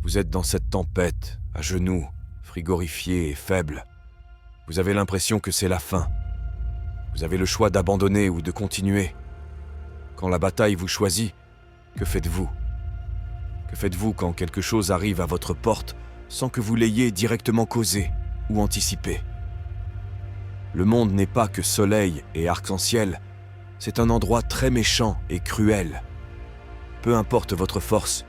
Vous êtes dans cette tempête, à genoux, frigorifié et faible. Vous avez l'impression que c'est la fin. Vous avez le choix d'abandonner ou de continuer. Quand la bataille vous choisit, que faites-vous? Que faites-vous quand quelque chose arrive à votre porte sans que vous l'ayez directement causé ou anticipé? Le monde n'est pas que soleil et arc-en-ciel, c'est un endroit très méchant et cruel. Peu importe votre force,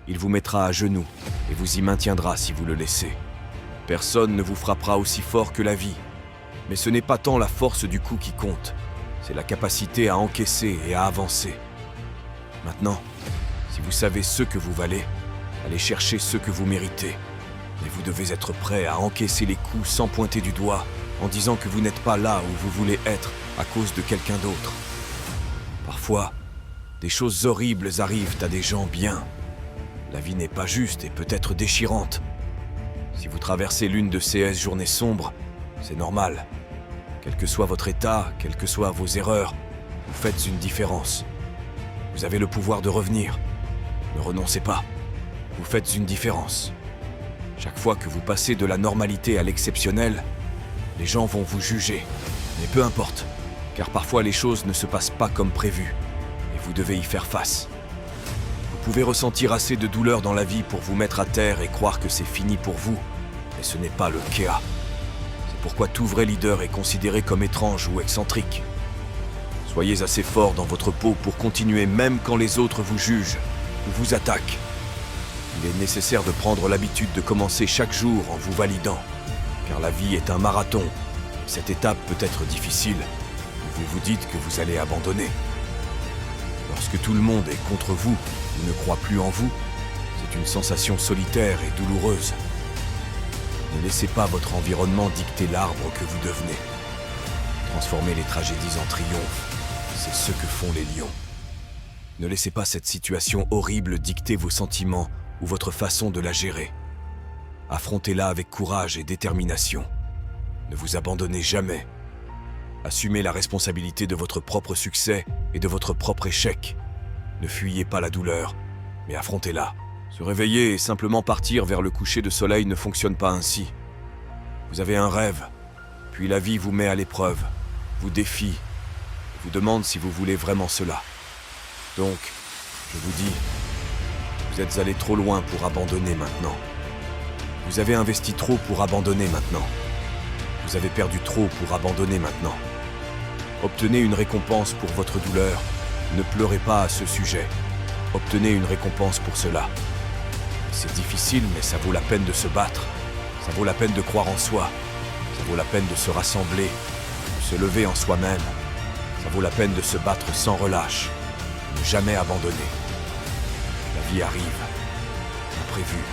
il vous mettra à genoux et vous y maintiendra si vous le laissez. Personne ne vous frappera aussi fort que la vie, mais ce n'est pas tant la force du coup qui compte, c'est la capacité à encaisser et à avancer. Maintenant, si vous savez ce que vous valez, allez chercher ce que vous méritez. Mais vous devez être prêt à encaisser les coups sans pointer du doigt, en disant que vous n'êtes pas là où vous voulez être à cause de quelqu'un d'autre. Parfois, des choses horribles arrivent à des gens bien. La vie n'est pas juste et peut être déchirante. Si vous traversez l'une de ces journées sombres, c'est normal. Quel que soit votre état, quelles que soient vos erreurs, vous faites une différence. Vous avez le pouvoir de revenir. Ne renoncez pas. Vous faites une différence. Chaque fois que vous passez de la normalité à l'exceptionnel, les gens vont vous juger. Mais peu importe, car parfois les choses ne se passent pas comme prévu, et vous devez y faire face. Vous pouvez ressentir assez de douleur dans la vie pour vous mettre à terre et croire que c'est fini pour vous, mais ce n'est pas le cas. C'est pourquoi tout vrai leader est considéré comme étrange ou excentrique. Soyez assez fort dans votre peau pour continuer même quand les autres vous jugent ou vous attaquent. Il est nécessaire de prendre l'habitude de commencer chaque jour en vous validant, car la vie est un marathon. Cette étape peut être difficile, où vous vous dites que vous allez abandonner. Lorsque tout le monde est contre vous ou ne croit plus en vous, c'est une sensation solitaire et douloureuse. Ne laissez pas votre environnement dicter l'arbre que vous devenez. Transformez les tragédies en triomphe, c'est ce que font les lions. Ne laissez pas cette situation horrible dicter vos sentiments ou votre façon de la gérer. Affrontez-la avec courage et détermination. Ne vous abandonnez jamais. Assumez la responsabilité de votre propre succès et de votre propre échec. Ne fuyez pas la douleur, mais affrontez-la. Se réveiller et simplement partir vers le coucher de soleil ne fonctionne pas ainsi. Vous avez un rêve, puis la vie vous met à l'épreuve, vous défie, vous demande si vous voulez vraiment cela. Donc, je vous dis, vous êtes allé trop loin pour abandonner maintenant. Vous avez investi trop pour abandonner maintenant. Vous avez perdu trop pour abandonner maintenant. Obtenez une récompense pour votre douleur. Ne pleurez pas à ce sujet. Obtenez une récompense pour cela. C'est difficile, mais ça vaut la peine de se battre. Ça vaut la peine de croire en soi. Ça vaut la peine de se rassembler, de se lever en soi-même. Ça vaut la peine de se battre sans relâche. Ne jamais abandonner. La vie arrive. Imprévue.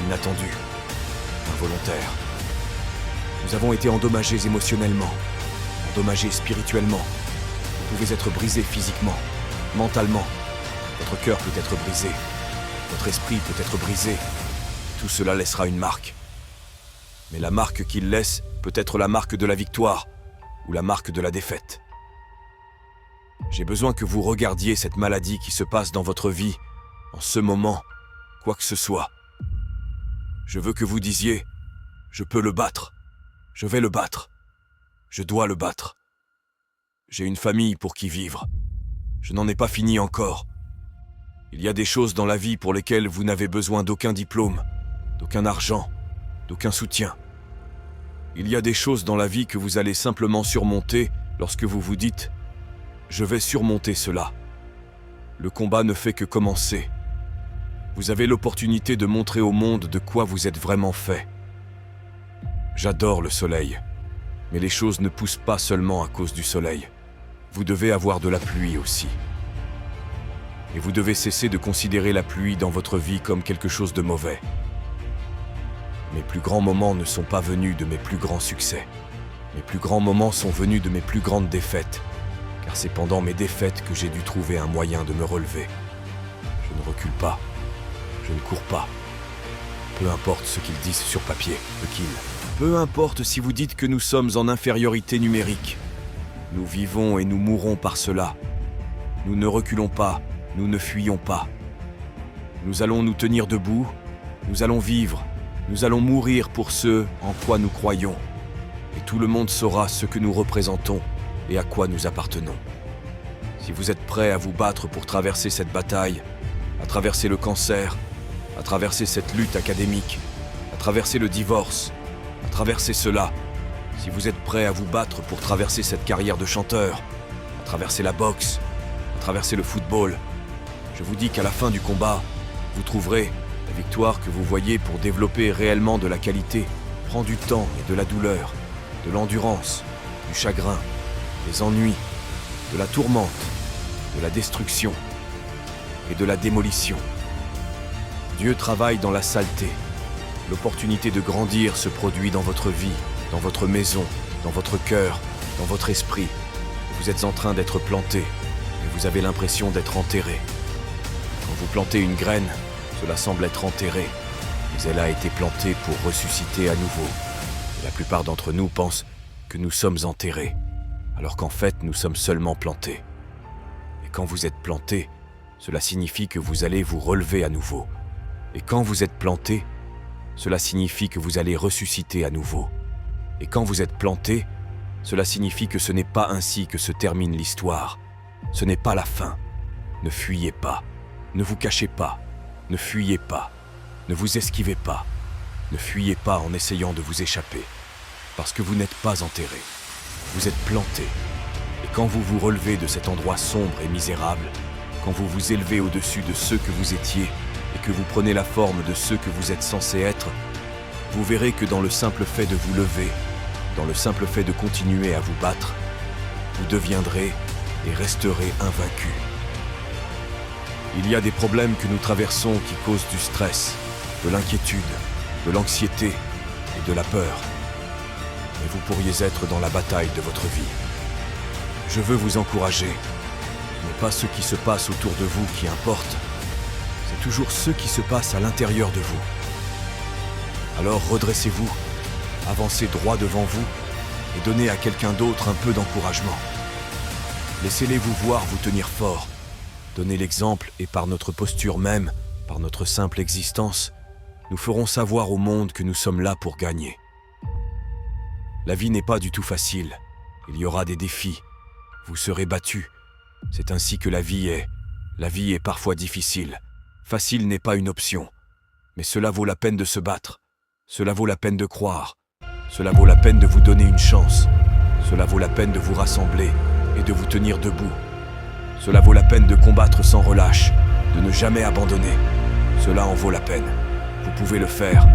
Inattendue. Involontaire. Nous avons été endommagés émotionnellement, endommagés spirituellement. Vous pouvez être brisé physiquement, mentalement. Votre cœur peut être brisé. Votre esprit peut être brisé. Tout cela laissera une marque. Mais la marque qu'il laisse peut être la marque de la victoire ou la marque de la défaite. J'ai besoin que vous regardiez cette maladie qui se passe dans votre vie, en ce moment, quoi que ce soit. Je veux que vous disiez « Je peux le battre. Je vais le battre. Je dois le battre. J'ai une famille pour qui vivre. Je n'en ai pas fini encore. Il y a des choses dans la vie pour lesquelles vous n'avez besoin d'aucun diplôme, d'aucun argent, d'aucun soutien. Il y a des choses dans la vie que vous allez simplement surmonter lorsque vous vous dites « Je vais surmonter cela ». Le combat ne fait que commencer. Vous avez l'opportunité de montrer au monde de quoi vous êtes vraiment fait. J'adore le soleil, mais les choses ne poussent pas seulement à cause du soleil. Vous devez avoir de la pluie aussi. Et vous devez cesser de considérer la pluie dans votre vie comme quelque chose de mauvais. Mes plus grands moments ne sont pas venus de mes plus grands succès. Mes plus grands moments sont venus de mes plus grandes défaites, car c'est pendant mes défaites que j'ai dû trouver un moyen de me relever. Je ne recule pas. Je ne cours pas. Peu importe ce qu'ils disent sur papier, peu importe si vous dites que nous sommes en infériorité numérique. Nous vivons et nous mourrons par cela. Nous ne reculons pas, nous ne fuyons pas. Nous allons nous tenir debout, Nous allons vivre, nous allons mourir pour ce en quoi nous croyons. Et tout le monde saura ce que nous représentons et à quoi nous appartenons. Si vous êtes prêts à vous battre pour traverser cette bataille, à traverser le cancer, à traverser cette lutte académique, à traverser le divorce, à traverser cela, si vous êtes prêts à vous battre pour traverser cette carrière de chanteur, à traverser la boxe, à traverser le football, je vous dis qu'à la fin du combat, vous trouverez la victoire que vous voyez. Pour développer réellement de la qualité prend du temps et de la douleur, de l'endurance, du chagrin, des ennuis, de la tourmente, de la destruction et de la démolition. Dieu travaille dans la saleté. L'opportunité de grandir se produit dans votre vie, dans votre maison, dans votre cœur, dans votre esprit. Vous êtes en train d'être planté et vous avez l'impression d'être enterré. Quand vous plantez une graine, cela semble être enterré, mais elle a été plantée pour ressusciter à nouveau. Et la plupart d'entre nous pensent que nous sommes enterrés, alors qu'en fait nous sommes seulement plantés. Et quand vous êtes planté, cela signifie que vous allez vous relever à nouveau. Et quand vous êtes planté, cela signifie que vous allez ressusciter à nouveau. Et quand vous êtes planté, cela signifie que ce n'est pas ainsi que se termine l'histoire. Ce n'est pas la fin. Ne fuyez pas. Ne vous cachez pas. Ne fuyez pas. Ne vous esquivez pas. Ne fuyez pas en essayant de vous échapper. Parce que vous n'êtes pas enterré. Vous êtes planté. Et quand vous vous relevez de cet endroit sombre et misérable, quand vous vous élevez au-dessus de ceux que vous étiez et que vous prenez la forme de ceux que vous êtes censés être, vous verrez que dans le simple fait de vous lever, dans le simple fait de continuer à vous battre, vous deviendrez et resterez invaincus. Il y a des problèmes que nous traversons qui causent du stress, de l'inquiétude, de l'anxiété et de la peur. Mais vous pourriez être dans la bataille de votre vie. Je veux vous encourager. Ce n'est pas ce qui se passe autour de vous qui importe. C'est toujours ce qui se passe à l'intérieur de vous. Alors redressez-vous, avancez droit devant vous et donnez à quelqu'un d'autre un peu d'encouragement. Laissez-les vous voir vous tenir fort. Donnez l'exemple et par notre posture même, par notre simple existence, nous ferons savoir au monde que nous sommes là pour gagner. La vie n'est pas du tout facile. Il y aura des défis. Vous serez battus. C'est ainsi que la vie est. La vie est parfois difficile. Facile n'est pas une option. Mais cela vaut la peine de se battre. Cela vaut la peine de croire. Cela vaut la peine de vous donner une chance. Cela vaut la peine de vous rassembler et de vous tenir debout. Cela vaut la peine de combattre sans relâche, de ne jamais abandonner. Cela en vaut la peine. Vous pouvez le faire.